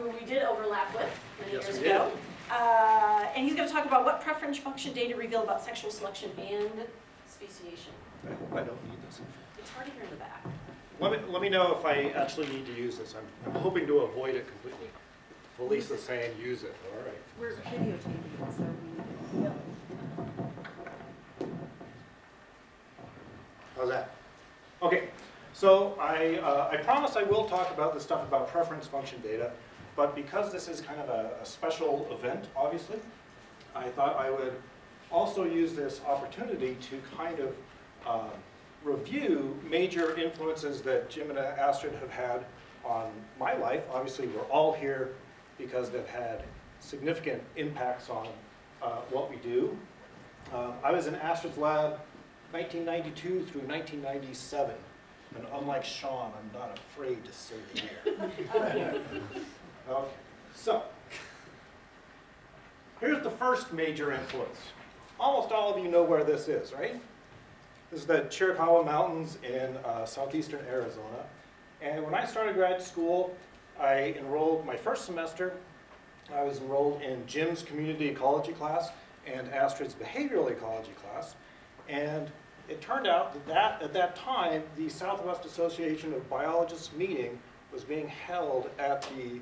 who we did overlap with many Yes, years we ago. And he's going to talk about what preference function data reveal about sexual selection and speciation. I hope I don't need this. It's hard to hear in the back. Let me know if I actually need to use this. I'm hoping to avoid it completely. Felicia's saying use it. All right. We're videotaping it, so we... How's that? Okay, so I promise I will talk about the stuff about preference function data, but because this is kind of a special event, obviously, I thought I would also use this opportunity to kind of review major influences that Jim and Astrid have had on my life. Obviously, we're all here because they've had significant impacts on what we do. I was in Astrid's lab 1992 through 1997. And unlike Sean, I'm not afraid to say the year. Okay, so here's the first major influence. Almost all of you know where this is, right? This is the Chiricahua Mountains in southeastern Arizona. And when I started grad school, I enrolled my first semester. I was enrolled in Jim's community ecology class and Astrid's behavioral ecology class. And it turned out that at that time, the Southwest Association of Biologists meeting was being held at the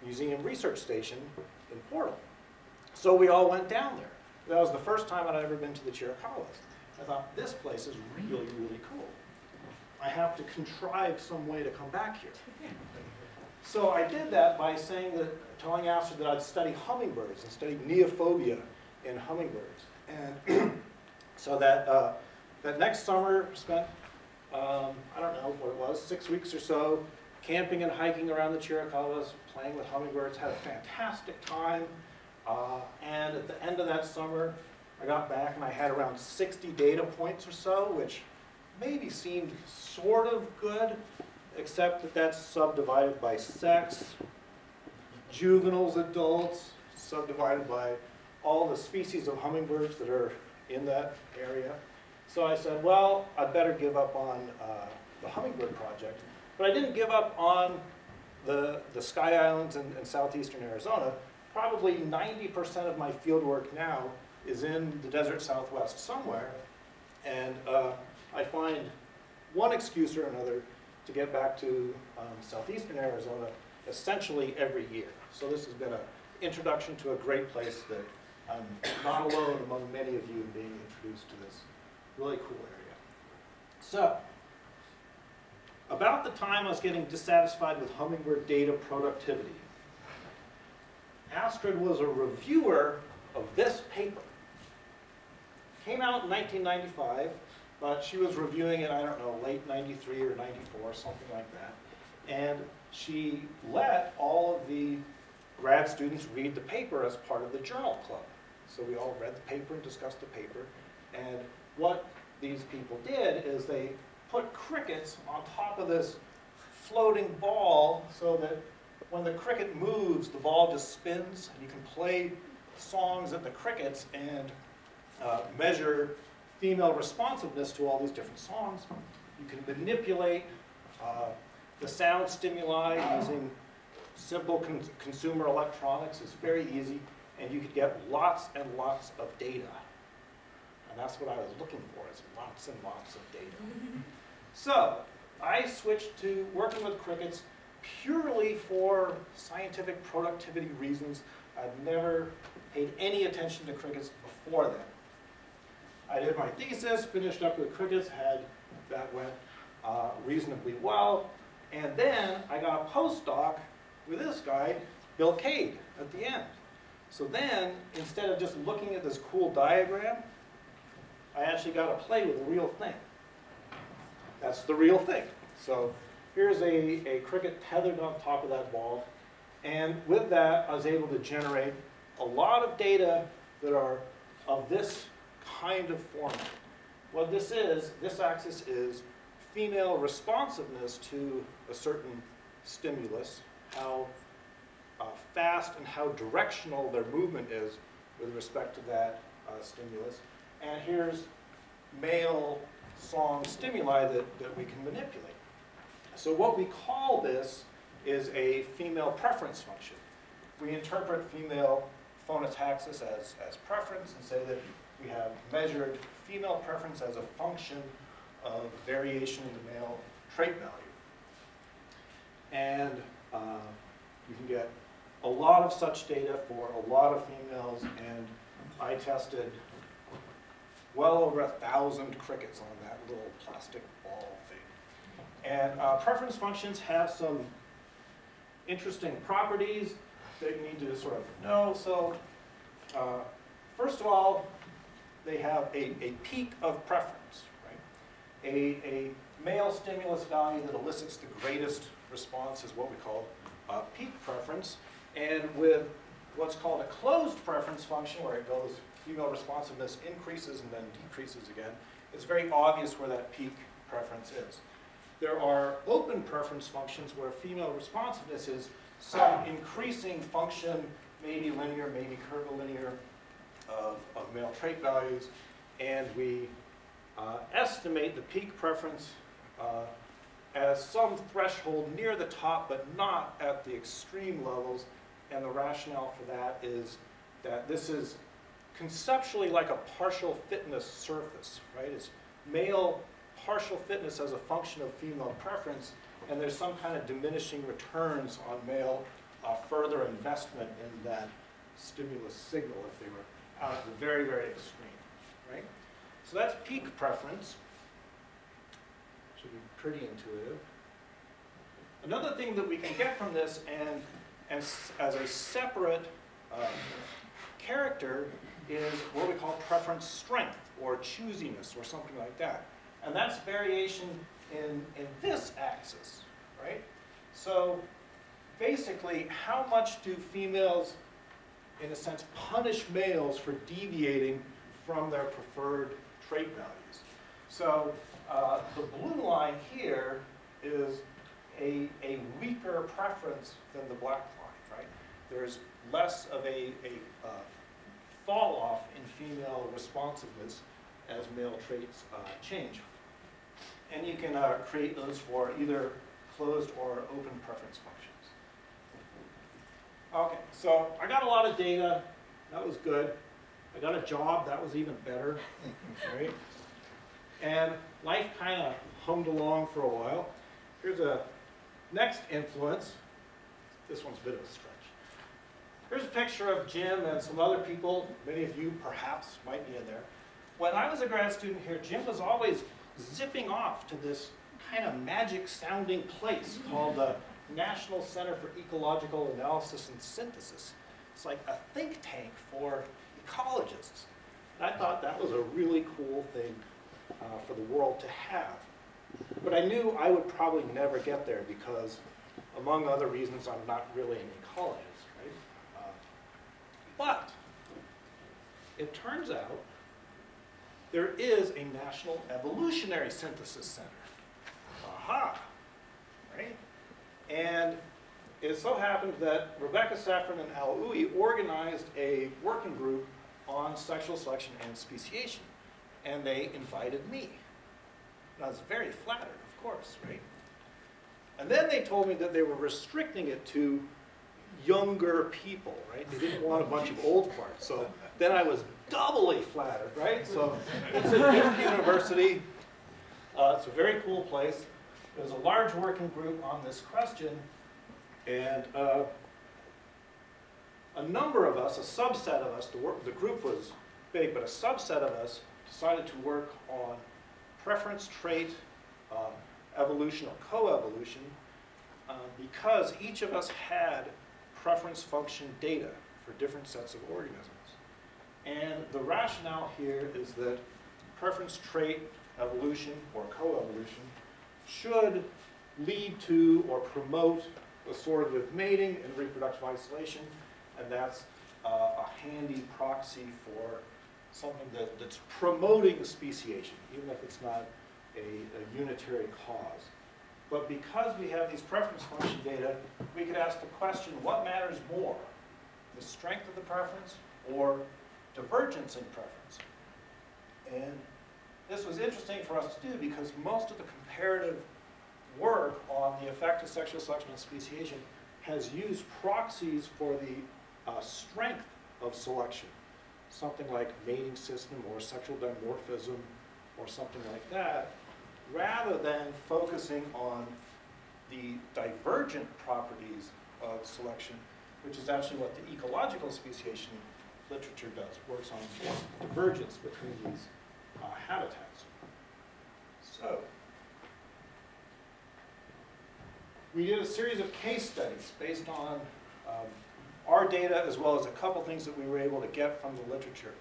Museum Research Station in Portal. So we all went down there. That was the first time I'd ever been to the Chiricahuas. I thought, this place is really, really cool. I have to contrive some way to come back here. So I did that by telling Astrid that I'd study hummingbirds and study neophobia in hummingbirds. And so that next summer, spent, I don't know what it was, 6 weeks or so, camping and hiking around the Chiricahuas, playing with hummingbirds, had a fantastic time. And at the end of that summer, I got back and I had around 60 data points or so, which maybe seemed sort of good, except that that's subdivided by sex, juveniles, adults, subdivided by all the species of hummingbirds that are in that area. So I said, well, I'd better give up on the hummingbird project. But I didn't give up on the Sky Islands in southeastern Arizona. Probably 90% of my field work now is in the desert southwest somewhere. And I find one excuse or another to get back to southeastern Arizona essentially every year. So this has been an introduction to a great place that I'm not alone among many of you being introduced to this really cool area. So, about the time I was getting dissatisfied with hummingbird data productivity, Astrid was a reviewer of this paper. Came out in 1995, but she was reviewing it, I don't know, late 93 or 94, something like that. And she let all of the grad students read the paper as part of the journal club. So we all read the paper and discussed the paper. And what these people did is they put crickets on top of this floating ball so that when the cricket moves, the ball just spins, and you can play songs at the crickets and measure female responsiveness to all these different songs. You can manipulate the sound stimuli using simple consumer electronics. It's very easy, and you could get lots and lots of data. And that's what I was looking for, is lots and lots of data. So I switched to working with crickets purely for scientific productivity reasons. I'd never paid any attention to crickets before then. I did my thesis, finished up with crickets, that went reasonably well. And then I got a postdoc with this guy, Bill Cade, at the end. So then, instead of just looking at this cool diagram, I actually got to play with the real thing. That's the real thing. So here's a cricket tethered on top of that ball. And with that, I was able to generate a lot of data that are of this kind of format. What this axis is female responsiveness to a certain stimulus, how fast and how directional their movement is with respect to that stimulus. And here's male song stimuli that we can manipulate. So what we call this is a female preference function. We interpret female phonotaxis as preference and say that we have measured female preference as a function of variation in the male trait value. And you can get a lot of such data for a lot of females, and I tested well over 1,000 crickets on that little plastic ball thing. And preference functions have some interesting properties that you need to sort of know. So first of all, they have a peak of preference, right? A male stimulus value that elicits the greatest response is what we call peak preference. And with what's called a closed preference function, where it goes, female responsiveness increases and then decreases again, it's very obvious where that peak preference is. There are open preference functions where female responsiveness is some increasing function, maybe linear, maybe curvilinear, of male trait values, and we estimate the peak preference as some threshold near the top, but not at the extreme levels. And the rationale for that is that this is conceptually like a partial fitness surface, right? It's male partial fitness as a function of female preference, and there's some kind of diminishing returns on male further investment in that stimulus signal if they were out at the very, very extreme, right? So that's peak preference. Should be pretty intuitive. Another thing that we can get from this, and as a separate character, is what we call preference strength or choosiness or something like that. And that's variation in this axis, right? So basically, how much do females, in a sense, punish males for deviating from their preferred trait values? So the blue line here is a weaker preference than the black line, right? There's less of a fall off in female responsiveness as male traits change. And you can create those for either closed or open preference functions. Okay, so I got a lot of data. That was good. I got a job. That was even better, right? And life kind of hummed along for a while. Here's a next influence. This one's a bit of a stretch. Here's a picture of Jim and some other people. Many of you perhaps might be in there. When I was a grad student here, Jim was always zipping off to this kind of magic sounding place called the National Center for Ecological Analysis and Synthesis. It's like a think tank for ecologists. And I thought that was a really cool thing for the world to have. But I knew I would probably never get there because, among other reasons, I'm not really an ecologist, right? But it turns out there is a National Evolutionary Synthesis Center. Aha! Right? And it so happened that Rebecca Safran and Al Uy organized a working group on sexual selection and speciation. And they invited me. And I was very flattered, of course, right? And then they told me that they were restricting it to younger people, right? They didn't want a bunch of old farts. So then I was doubly flattered, right? So it's at Duke University. It's a very cool place. There's a large working group on this question, and a number of us, a subset of us, the group was big, but a subset of us decided to work on preference trait evolution or coevolution because each of us had preference function data for different sets of organisms. And the rationale here is that preference trait evolution or coevolution should lead to or promote assortative mating and reproductive isolation, and that's a handy proxy for something that's promoting speciation, even if it's not a unitary cause. But because we have these preference function data, we could ask the question, what matters more, the strength of the preference or divergence in preference? And this was interesting for us to do because most of the comparative work on the effect of sexual selection and speciation has used proxies for the strength of selection, something like mating system or sexual dimorphism or something like that, rather than focusing on the divergent properties of selection, which is actually what the ecological speciation literature does, works on divergence between these habitats. So, we did a series of case studies based on our data as well as a couple things that we were able to get from the literature.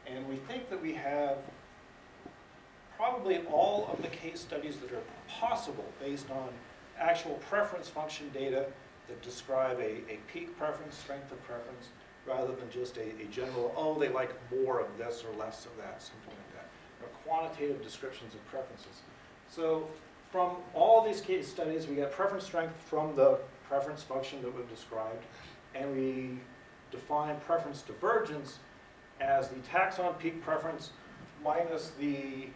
And we think that we have probably all of the case studies that are possible based on actual preference function data that describe a peak preference, strength of preference, rather than just a general, oh, they like more of this or less of that, something like that, or quantitative descriptions of preferences. So from all these case studies, we get preference strength from the preference function that we've described, and we define preference divergence as the taxon peak preference minus the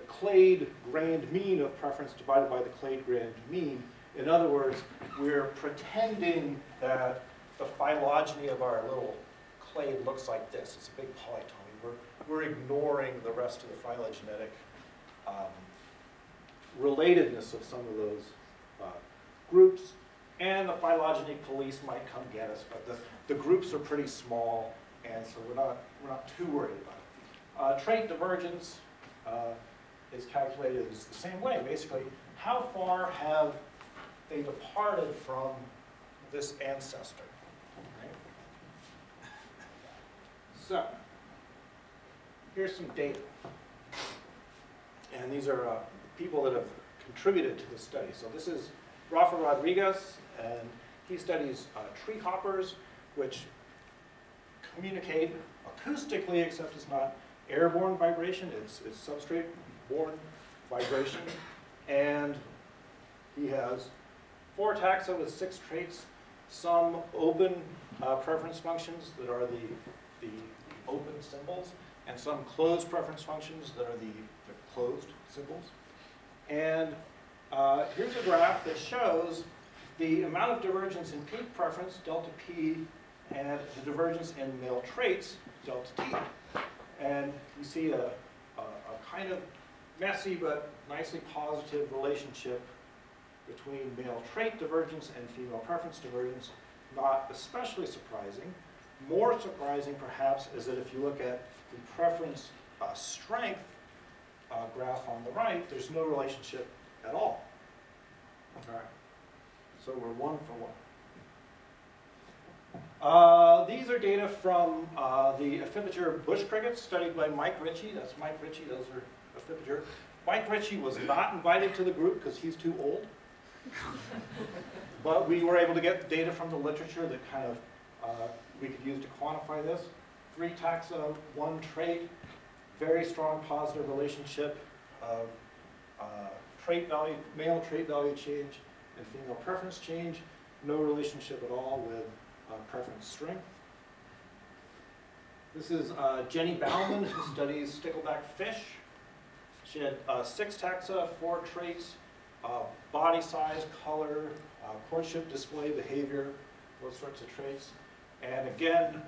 clade grand mean of preference divided by the clade grand mean. In other words, we're pretending that the phylogeny of our little clade looks like this. It's a big polytomy. We're ignoring the rest of the phylogenetic relatedness of some of those groups. And the phylogeny police might come get us, but the groups are pretty small, and so we're not too worried about it. Trait divergence is calculated as the same way. Basically, how far have they departed from this ancestor? Right? So, here's some data. And these are people that have contributed to the study. So this is Rafa Rodriguez, and he studies tree hoppers, which communicate acoustically, except it's not airborne vibration, it's substrate-borne vibration. And he has 4 taxa with 6 traits, some open preference functions that are the open symbols, and some closed preference functions that are the closed symbols. And here's a graph that shows the amount of divergence in peak preference, delta P, and the divergence in male traits, delta T. And you see a kind of messy but nicely positive relationship between male trait divergence and female preference divergence. Not especially surprising. More surprising, perhaps, is that if you look at the preference strength graph on the right, there's no relationship at all. All right. So we're 1 for 1. These are data from the Ephibiger bush crickets studied by Mike Ritchie. That's Mike Ritchie, those are Ephibiger. Mike Ritchie was not invited to the group because he's too old. But we were able to get data from the literature that kind of we could use to quantify this. 3 taxa, 1 trait, very strong positive relationship of trait value, male trait value change and female preference change. No relationship at all with preference strength. This is Jenny Bauman, who studies stickleback fish. She had 6 taxa, 4 traits, body size, color, courtship display, behavior, those sorts of traits. And again,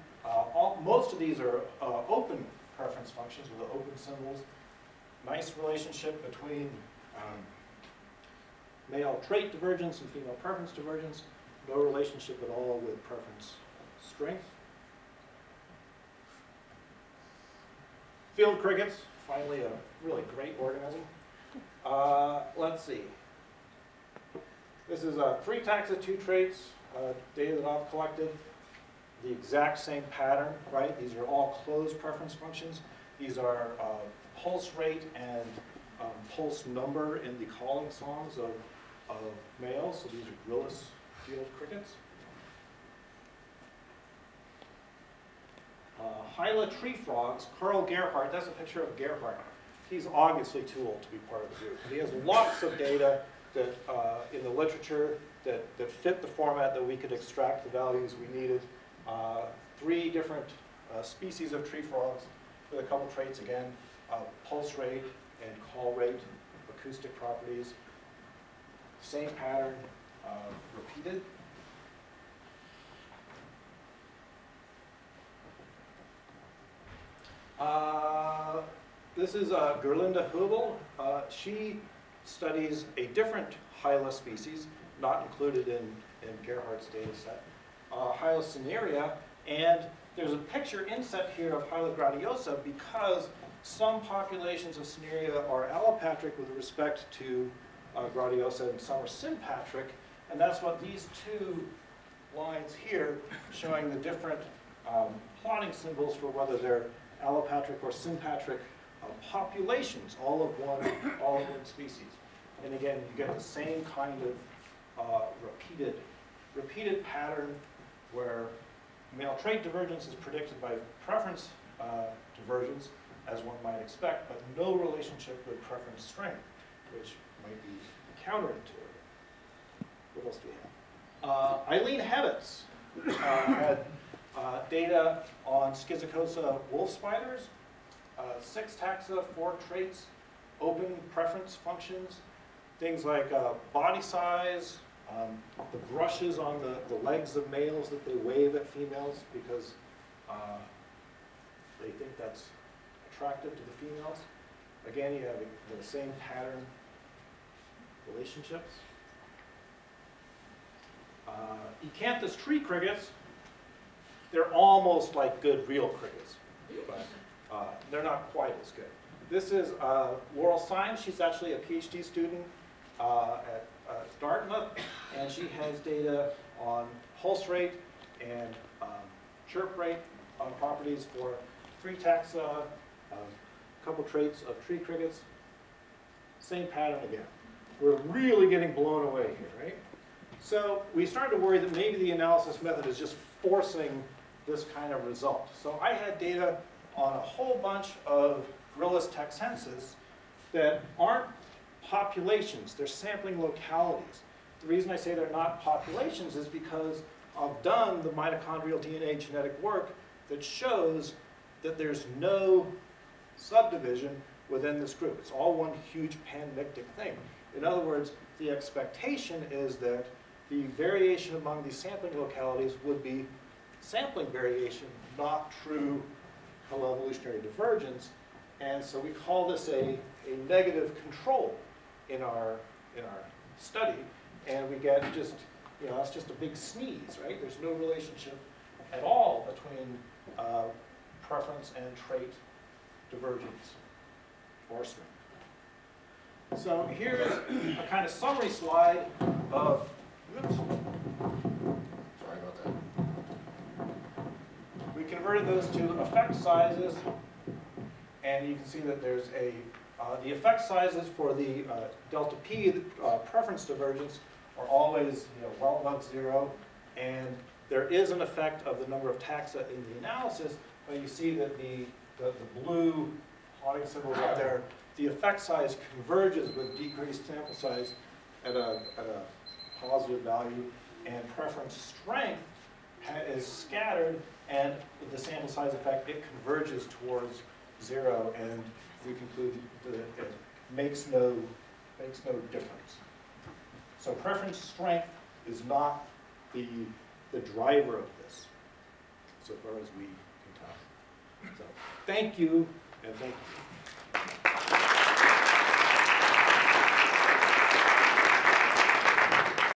most of these are open preference functions with the open symbols. Nice relationship between male trait divergence and female preference divergence. No relationship at all with preference strength. Field crickets, finally a really great organism. Let's see. This is 3 taxa, 2 traits, data that I've collected. The exact same pattern, right? These are all closed preference functions. These are pulse rate and pulse number in the calling songs of males. So these are Gryllus field crickets. Hylia tree frogs, Carl Gerhardt, that's a picture of Gerhardt. He's obviously too old to be part of the group. He has lots of data that in the literature that fit the format that we could extract the values we needed. 3 different species of tree frogs with a couple traits again, pulse rate and call rate, acoustic properties, same pattern repeated. This is Gerlinda Hubel. She studies a different Hylia species, not included in Gerhardt's data set, Hylia cinerea, and there's a picture inset here of Hylia gradiosa because some populations of cinerea are allopatric with respect to gradiosa and some are sympatric, and that's what these two lines here showing the different plotting symbols for whether they're allopatric or sympatric populations, all of one species. And again, you get the same kind of repeated pattern where male trait divergence is predicted by preference divergence, as one might expect, but no relationship with preference strength, which might be counterintuitive. What else do we have? Eileen Hebetz had data on Schizocosa wolf spiders, 6 taxa, 4 traits, open preference functions, things like body size, the brushes on the legs of males that they wave at females because they think that's attractive to the females. Again, you have the same pattern relationships. Ecanthus tree crickets, they're almost like good real crickets, but they're not quite as good. This is Laurel Symes. She's actually a PhD student at Dartmouth, and she has data on pulse rate and chirp rate on properties for 3 taxa, a couple traits of tree crickets. Same pattern again. We're really getting blown away here, right? So we started to worry that maybe the analysis method is just forcing this kind of result. So I had data on a whole bunch of Gryllus texensis that aren't populations, they're sampling localities. The reason I say they're not populations is because I've done the mitochondrial DNA genetic work that shows that there's no subdivision within this group. It's all one huge panmictic thing. In other words, the expectation is that the variation among these sampling localities would be sampling variation, not true coevolutionary divergence. And so we call this a negative control in our study. And we get just, it's just a big sneeze, right? There's no relationship at all between preference and trait divergence or strength. So here's a kind of summary slide of, oops, sorry about that. We converted those to effect sizes, and you can see that there's the effect sizes for the delta P preference divergence are always well above 0, and there is an effect of the number of taxa in the analysis, but you see that the blue plotting symbols up there, the effect size converges with decreased sample size at a positive value, and preference strength is scattered, and with the sample size effect, it converges towards 0, and we conclude that it makes no difference. So preference strength is not the driver of this, so far as we can tell. So thank you, and thank you.